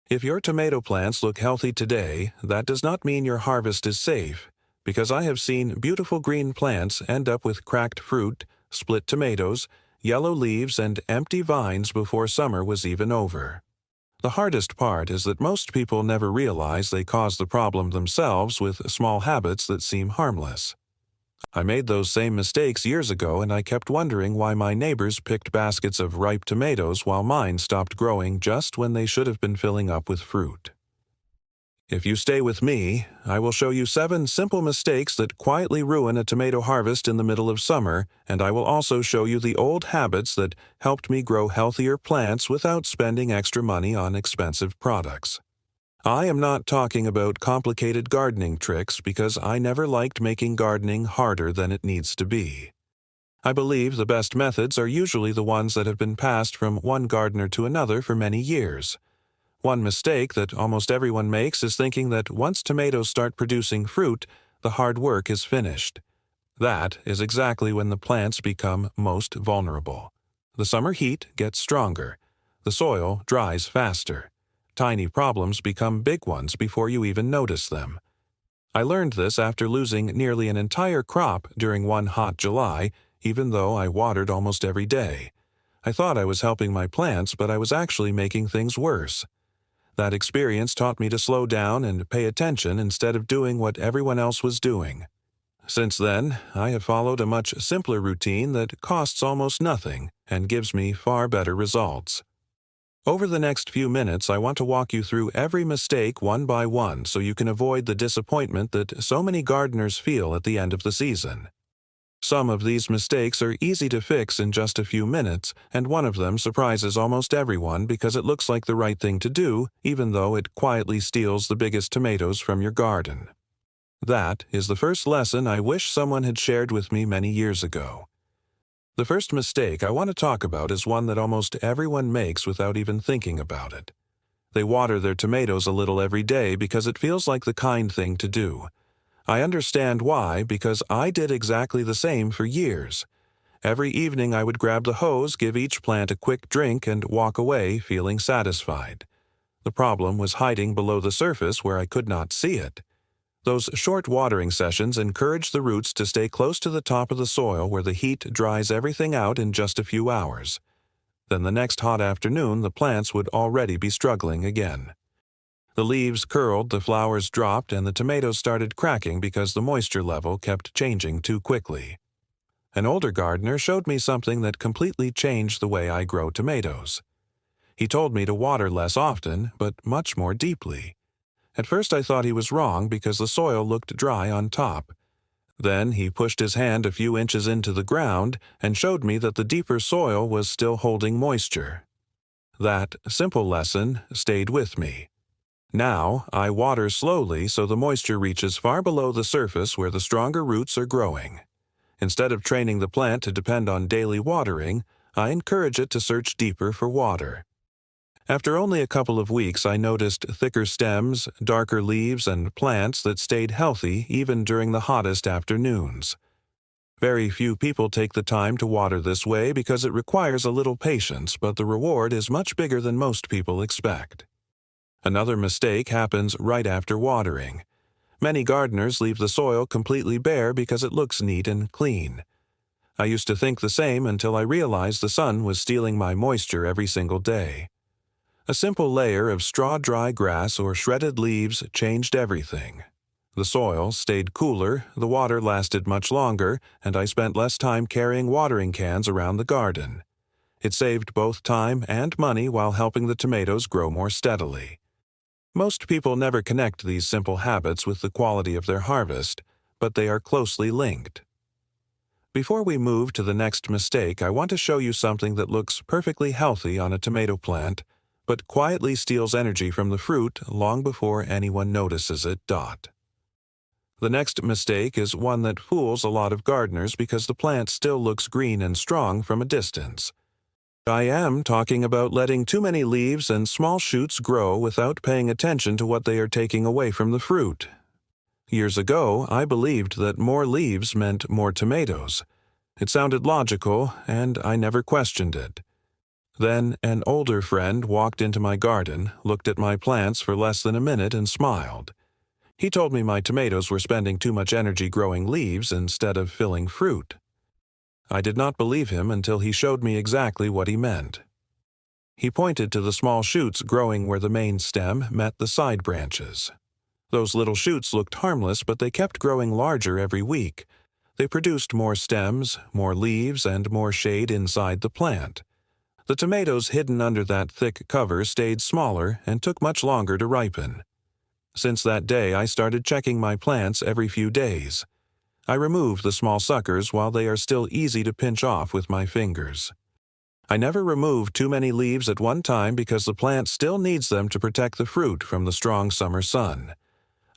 If your tomato plants look healthy today, that does not mean your harvest is safe, because I have seen beautiful green plants end up with cracked fruit, split tomatoes, yellow leaves, and empty vines before summer was even over. The hardest part is that most people never realize they caused the problem themselves with small habits that seem harmless. I made those same mistakes years ago, and I kept wondering why my neighbors picked baskets of ripe tomatoes while mine stopped growing just when they should have been filling up with fruit. If you stay with me, I will show you 7 simple mistakes that quietly ruin a tomato harvest in the middle of summer, and I will also show you the old habits that helped me grow healthier plants without spending extra money on expensive products. I am not talking about complicated gardening tricks because I never liked making gardening harder than it needs to be. I believe the best methods are usually the ones that have been passed from one gardener to another for many years. One mistake that almost everyone makes is thinking that once tomatoes start producing fruit, the hard work is finished. That is exactly when the plants become most vulnerable. The summer heat gets stronger. The soil dries faster. Tiny problems become big ones before you even notice them. I learned this after losing nearly an entire crop during one hot July, even though I watered almost every day. I thought I was helping my plants, but I was actually making things worse. That experience taught me to slow down and pay attention instead of doing what everyone else was doing. Since then, I have followed a much simpler routine that costs almost nothing and gives me far better results. Over the next few minutes, I want to walk you through every mistake one by one so you can avoid the disappointment that so many gardeners feel at the end of the season. Some of these mistakes are easy to fix in just a few minutes, and one of them surprises almost everyone because it looks like the right thing to do, even though it quietly steals the biggest tomatoes from your garden. That is the first lesson I wish someone had shared with me many years ago. The first mistake I want to talk about is one that almost everyone makes without even thinking about it. They water their tomatoes a little every day because it feels like the kind thing to do. I understand why, because I did exactly the same for years. Every evening I would grab the hose, give each plant a quick drink, and walk away feeling satisfied. The problem was hiding below the surface where I could not see it. Those short watering sessions encourage the roots to stay close to the top of the soil where the heat dries everything out in just a few hours. Then the next hot afternoon, the plants would already be struggling again. The leaves curled, the flowers dropped, and the tomatoes started cracking because the moisture level kept changing too quickly. An older gardener showed me something that completely changed the way I grow tomatoes. He told me to water less often, but much more deeply. At first I thought he was wrong because the soil looked dry on top. Then he pushed his hand a few inches into the ground and showed me that the deeper soil was still holding moisture. That simple lesson stayed with me. Now I water slowly so the moisture reaches far below the surface where the stronger roots are growing. Instead of training the plant to depend on daily watering, I encourage it to search deeper for water. After only a couple of weeks, I noticed thicker stems, darker leaves, and plants that stayed healthy even during the hottest afternoons. Very few people take the time to water this way because it requires a little patience, but the reward is much bigger than most people expect. Another mistake happens right after watering. Many gardeners leave the soil completely bare because it looks neat and clean. I used to think the same until I realized the sun was stealing my moisture every single day. A simple layer of straw-dry grass or shredded leaves changed everything. The soil stayed cooler, the water lasted much longer, and I spent less time carrying watering cans around the garden. It saved both time and money while helping the tomatoes grow more steadily. Most people never connect these simple habits with the quality of their harvest, but they are closely linked. Before we move to the next mistake, I want to show you something that looks perfectly healthy on a tomato plant, but quietly steals energy from the fruit long before anyone notices it. The next mistake is one that fools a lot of gardeners because the plant still looks green and strong from a distance. I am talking about letting too many leaves and small shoots grow without paying attention to what they are taking away from the fruit. Years ago, I believed that more leaves meant more tomatoes. It sounded logical, and I never questioned it. Then an older friend walked into my garden, looked at my plants for less than a minute and smiled. He told me my tomatoes were spending too much energy growing leaves instead of filling fruit. I did not believe him until he showed me exactly what he meant. He pointed to the small shoots growing where the main stem met the side branches. Those little shoots looked harmless, but they kept growing larger every week. They produced more stems, more leaves, and more shade inside the plant. The tomatoes hidden under that thick cover stayed smaller and took much longer to ripen. Since that day, I started checking my plants every few days. I remove the small suckers while they are still easy to pinch off with my fingers. I never remove too many leaves at one time because the plant still needs them to protect the fruit from the strong summer sun.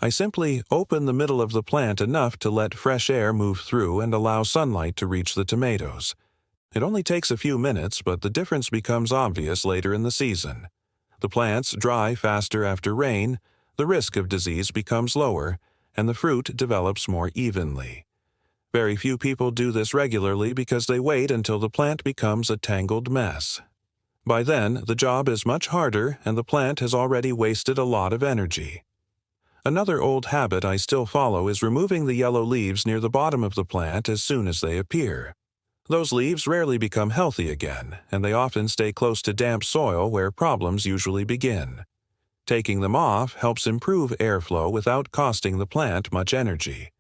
I simply open the middle of the plant enough to let fresh air move through and allow sunlight to reach the tomatoes. It only takes a few minutes, but the difference becomes obvious later in the season. The plants dry faster after rain, the risk of disease becomes lower, and the fruit develops more evenly. Very few people do this regularly because they wait until the plant becomes a tangled mess. By then, the job is much harder and the plant has already wasted a lot of energy. Another old habit I still follow is removing the yellow leaves near the bottom of the plant as soon as they appear. Those leaves rarely become healthy again, and they often stay close to damp soil where problems usually begin. Taking them off helps improve airflow without costing the plant much energy.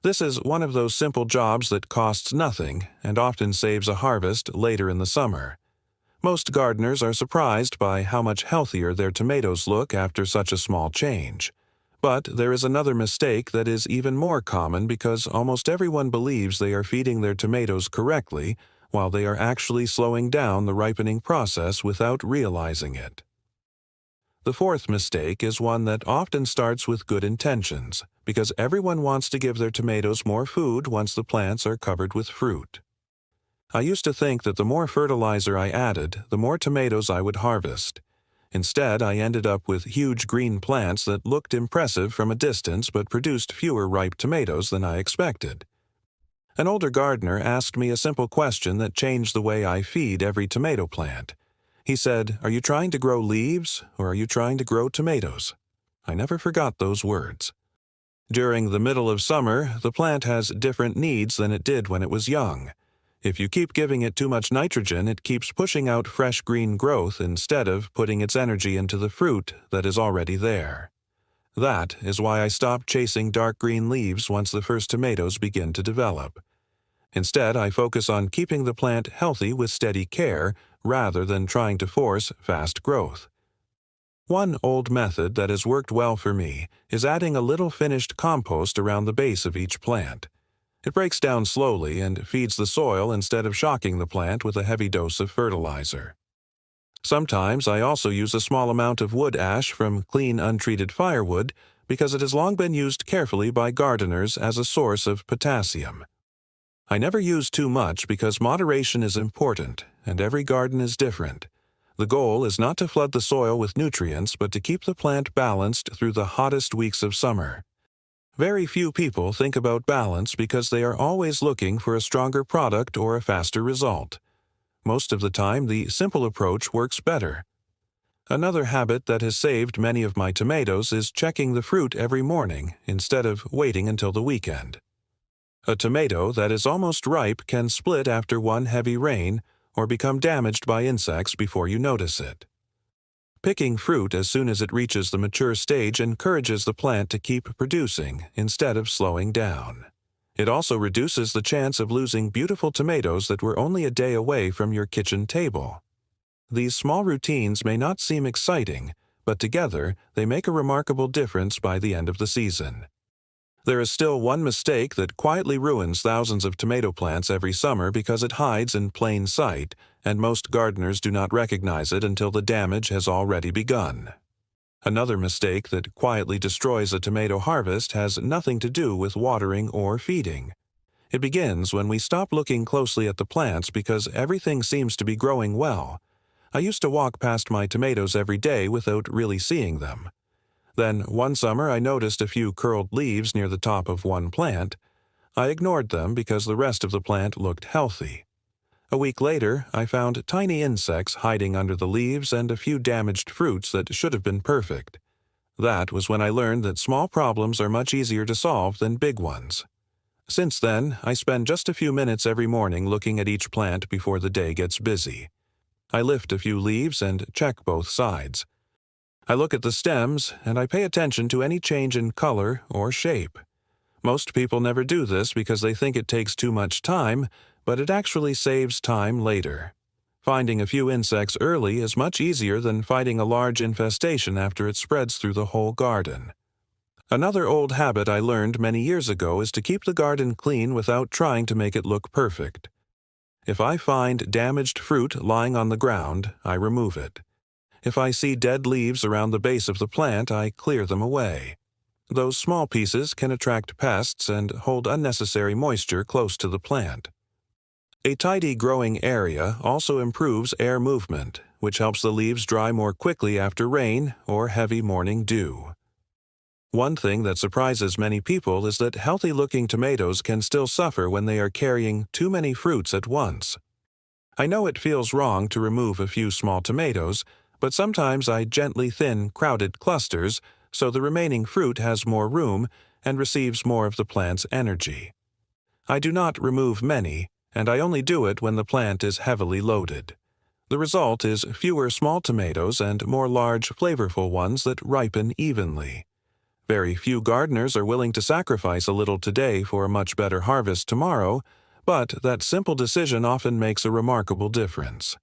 This is one of those simple jobs that costs nothing and often saves a harvest later in the summer. Most gardeners are surprised by how much healthier their tomatoes look after such a small change. But there is another mistake that is even more common because almost everyone believes they are feeding their tomatoes correctly while they are actually slowing down the ripening process without realizing it. The fourth mistake is one that often starts with good intentions, because everyone wants to give their tomatoes more food once the plants are covered with fruit. I used to think that the more fertilizer I added, the more tomatoes I would harvest. Instead, I ended up with huge green plants that looked impressive from a distance but produced fewer ripe tomatoes than I expected. An older gardener asked me a simple question that changed the way I feed every tomato plant. He said, "Are you trying to grow leaves, or are you trying to grow tomatoes?" I never forgot those words. During the middle of summer, the plant has different needs than it did when it was young. If you keep giving it too much nitrogen, it keeps pushing out fresh green growth instead of putting its energy into the fruit that is already there. That is why I stopped chasing dark green leaves once the first tomatoes begin to develop. Instead, I focus on keeping the plant healthy with steady care rather than trying to force fast growth. One old method that has worked well for me is adding a little finished compost around the base of each plant. It breaks down slowly and feeds the soil instead of shocking the plant with a heavy dose of fertilizer. Sometimes I also use a small amount of wood ash from clean untreated firewood because it has long been used carefully by gardeners as a source of potassium. I never use too much because moderation is important and every garden is different. The goal is not to flood the soil with nutrients but to keep the plant balanced through the hottest weeks of summer. Very few people think about balance because they are always looking for a stronger product or a faster result. Most of the time, the simple approach works better. Another habit that has saved many of my tomatoes is checking the fruit every morning instead of waiting until the weekend. A tomato that is almost ripe can split after one heavy rain or become damaged by insects before you notice it. Picking fruit as soon as it reaches the mature stage encourages the plant to keep producing instead of slowing down. It also reduces the chance of losing beautiful tomatoes that were only a day away from your kitchen table. These small routines may not seem exciting, but together they make a remarkable difference by the end of the season. There is still one mistake that quietly ruins thousands of tomato plants every summer because it hides in plain sight, and most gardeners do not recognize it until the damage has already begun. Another mistake that quietly destroys a tomato harvest has nothing to do with watering or feeding. It begins when we stop looking closely at the plants because everything seems to be growing well. I used to walk past my tomatoes every day without really seeing them. Then, one summer, I noticed a few curled leaves near the top of one plant. I ignored them because the rest of the plant looked healthy. A week later, I found tiny insects hiding under the leaves and a few damaged fruits that should have been perfect. That was when I learned that small problems are much easier to solve than big ones. Since then, I spend just a few minutes every morning looking at each plant before the day gets busy. I lift a few leaves and check both sides. I look at the stems, and I pay attention to any change in color or shape. Most people never do this because they think it takes too much time, but it actually saves time later. Finding a few insects early is much easier than fighting a large infestation after it spreads through the whole garden. Another old habit I learned many years ago is to keep the garden clean without trying to make it look perfect. If I find damaged fruit lying on the ground, I remove it. If I see dead leaves around the base of the plant, I clear them away. Those small pieces can attract pests and hold unnecessary moisture close to the plant. A tidy growing area also improves air movement, which helps the leaves dry more quickly after rain or heavy morning dew. One thing that surprises many people is that healthy-looking tomatoes can still suffer when they are carrying too many fruits at once. I know it feels wrong to remove a few small tomatoes, but sometimes I gently thin crowded clusters so the remaining fruit has more room and receives more of the plant's energy. I do not remove many, and I only do it when the plant is heavily loaded. The result is fewer small tomatoes and more large, flavorful ones that ripen evenly. Very few gardeners are willing to sacrifice a little today for a much better harvest tomorrow, but that simple decision often makes a remarkable difference.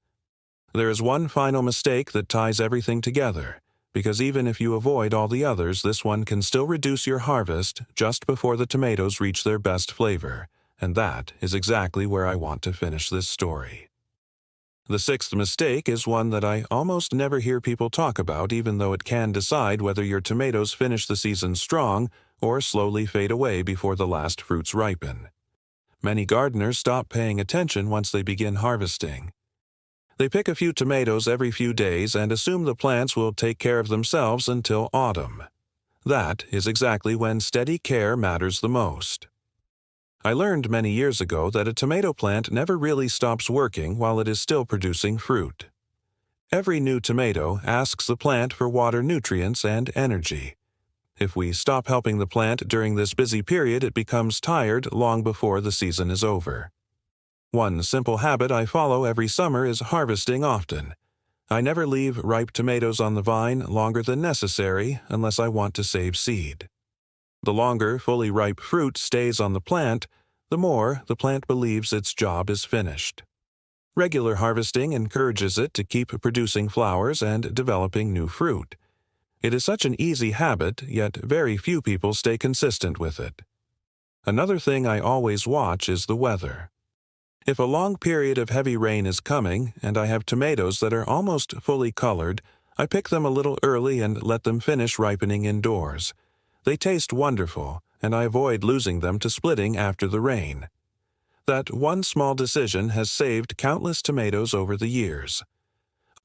There is one final mistake that ties everything together, because even if you avoid all the others, this one can still reduce your harvest just before the tomatoes reach their best flavor, and that is exactly where I want to finish this story. The sixth mistake is one that I almost never hear people talk about, even though it can decide whether your tomatoes finish the season strong or slowly fade away before the last fruits ripen. Many gardeners stop paying attention once they begin harvesting. They pick a few tomatoes every few days and assume the plants will take care of themselves until autumn. That is exactly when steady care matters the most. I learned many years ago that a tomato plant never really stops working while it is still producing fruit. Every new tomato asks the plant for water, nutrients, and energy. If we stop helping the plant during this busy period, it becomes tired long before the season is over. One simple habit I follow every summer is harvesting often. I never leave ripe tomatoes on the vine longer than necessary unless I want to save seed. The longer fully ripe fruit stays on the plant, the more the plant believes its job is finished. Regular harvesting encourages it to keep producing flowers and developing new fruit. It is such an easy habit, yet very few people stay consistent with it. Another thing I always watch is the weather. If a long period of heavy rain is coming and I have tomatoes that are almost fully colored, I pick them a little early and let them finish ripening indoors. They taste wonderful, and I avoid losing them to splitting after the rain. That one small decision has saved countless tomatoes over the years.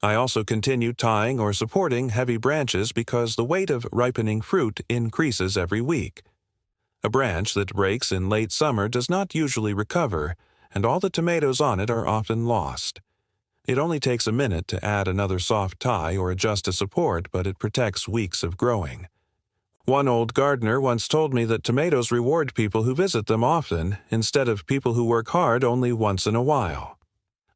I also continue tying or supporting heavy branches because the weight of ripening fruit increases every week. A branch that breaks in late summer does not usually recover, and all the tomatoes on it are often lost. It only takes a minute to add another soft tie or adjust a support, but it protects weeks of growing. One old gardener once told me that tomatoes reward people who visit them often instead of people who work hard only once in a while.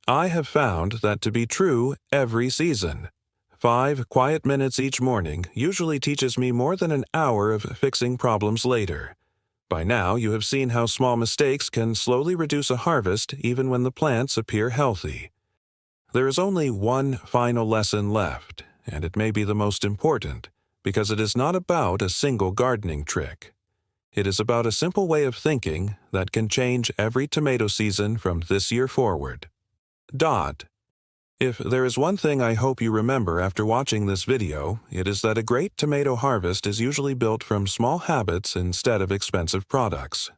I have found that to be true every season. 5 quiet minutes each morning usually teaches me more than an hour of fixing problems later. By now, you have seen how small mistakes can slowly reduce a harvest even when the plants appear healthy. There is only one final lesson left, and it may be the most important, because it is not about a single gardening trick. It is about a simple way of thinking that can change every tomato season from this year forward. If there is one thing I hope you remember after watching this video, it is that a great tomato harvest is usually built from small habits instead of expensive products.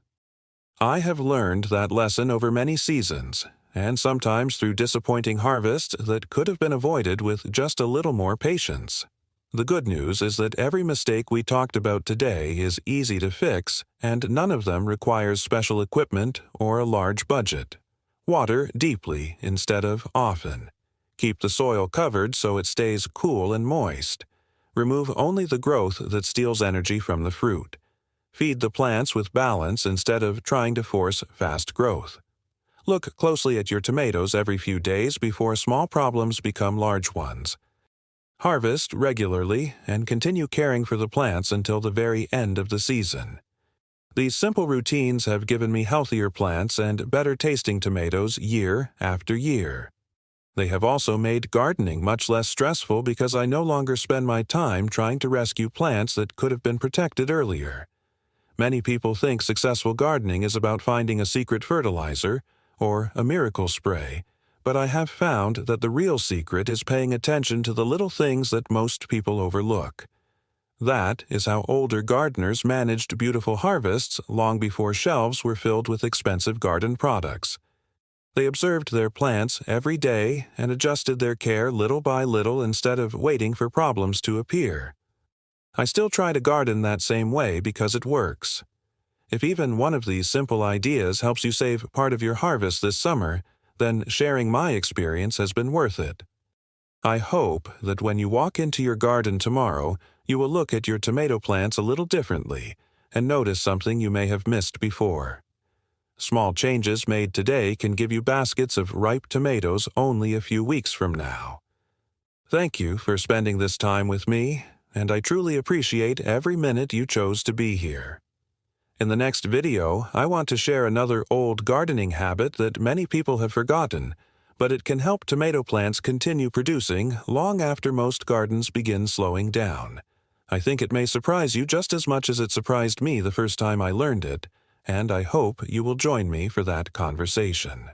I have learned that lesson over many seasons, and sometimes through disappointing harvests that could have been avoided with just a little more patience. The good news is that every mistake we talked about today is easy to fix, and none of them requires special equipment or a large budget. Water deeply instead of often. Keep the soil covered so it stays cool and moist. Remove only the growth that steals energy from the fruit. Feed the plants with balance instead of trying to force fast growth. Look closely at your tomatoes every few days before small problems become large ones. Harvest regularly and continue caring for the plants until the very end of the season. These simple routines have given me healthier plants and better tasting tomatoes year after year. They have also made gardening much less stressful because I no longer spend my time trying to rescue plants that could have been protected earlier. Many people think successful gardening is about finding a secret fertilizer or a miracle spray, but I have found that the real secret is paying attention to the little things that most people overlook. That is how older gardeners managed beautiful harvests long before shelves were filled with expensive garden products. They observed their plants every day and adjusted their care little by little instead of waiting for problems to appear. I still try to garden that same way because it works. If even one of these simple ideas helps you save part of your harvest this summer, then sharing my experience has been worth it. I hope that when you walk into your garden tomorrow, you will look at your tomato plants a little differently and notice something you may have missed before. Small changes made today can give you baskets of ripe tomatoes only a few weeks from now. Thank you for spending this time with me, and I truly appreciate every minute you chose to be here. In the next video, I want to share another old gardening habit that many people have forgotten, but it can help tomato plants continue producing long after most gardens begin slowing down. I think it may surprise you just as much as it surprised me the first time I learned it, and I hope you will join me for that conversation.